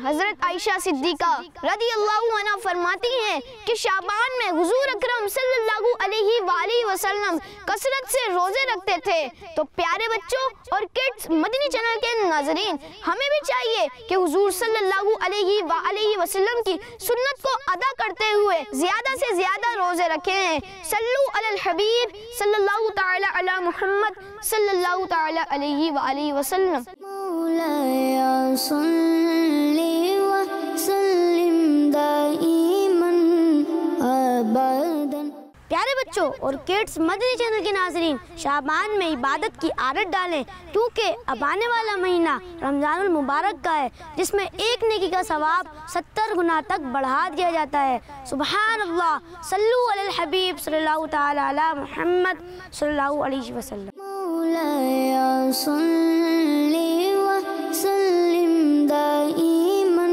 حضرت عائشہ صدیقہ رضی اللہ عنہ فرماتی ہیں کہ شعبان میں حضور اکرم صلی اللہ علیہ وآلہ وسلم کثرت سے روزے رکھتے تھے۔ تو پیارے بچوں اور کڈز مدنی چینل کے ناظرین، ہمیں بھی چاہیے کہ حضور صلی اللہ علیہ وآلہ وسلم کی سنت کو ادا کرتے ہوئے زیادہ سے زیادہ روزے رکھیں۔ صلو علی الحبیب صلی اللہ تعالی علی محمد صلی اللہ تعالی علیہ وآلہ وسلم۔ مولایا صلی وسلم دائما ابدا۔ پیارے بچوں اور کڈز مدنی چینل کے ناظرین، شعبان میں عبادت کی عادت ڈالیں، کیونکہ اب آنے والا مہینہ رمضان المبارک کا ہے، جس میں ایک نیکی کا ثواب 70 گنا تک بڑھا دیا جاتا ہے۔ سبحان اللہ، صلو علی الحبیب صلی اللہ تعالی علی محمد صلی اللہ علیہ وسلم۔ مولایا صلی وسلم دائما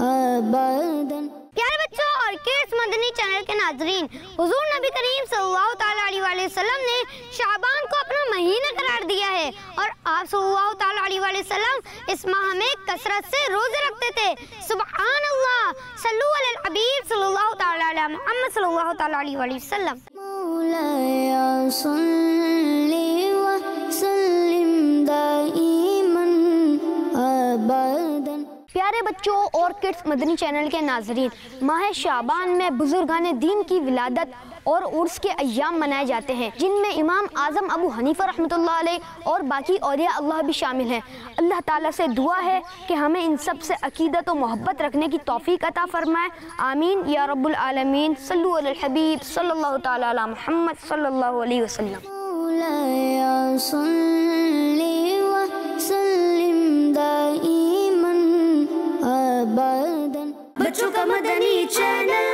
ابدا۔ پیارے بچوں اور کڈز مدنی چینل کے ناظرین، حضور نبی کریم صلی اللہ تعالیٰ علیہ وسلم نے شعبان کو اپنا مہینہ قرار دیا ہے، اور آپ صلی اللہ تعالیٰ علیہ وسلم اس ماہ میں کثرت سے روزے رکھتے تھے۔ سبحان اللہ، صلو علی الحبیب صلی اللہ تعالیٰ علی محمد صلی اللہ تعالیٰ علیہ وسلم۔ مولایا صلی وسلم دائما ابدا۔ پیارے بچوں اور کڈز مدنی چینل کے ناظرین، ماہ شعبان میں بزرگان دین کی ولادت اور عرس کے ایام منائے جاتے ہیں، جن میں امام اعظم ابو حنیفہ رحمۃ اللہ علیہ اور باقی اولیاء اللہ بھی شامل ہیں۔ اللہ تعالیٰ سے دعا ہے کہ ہمیں ان سب سے عقیدت و محبت رکھنے کی توفیق عطا فرمائے، آمین یا رب العالمین۔ صلو علی الحبیب صلی اللہ تعالی علی محمد صلی اللہ علیہ وسلم۔ مولایا صلی وسلم دائما ابدا۔ بچوں کا مدنی چینل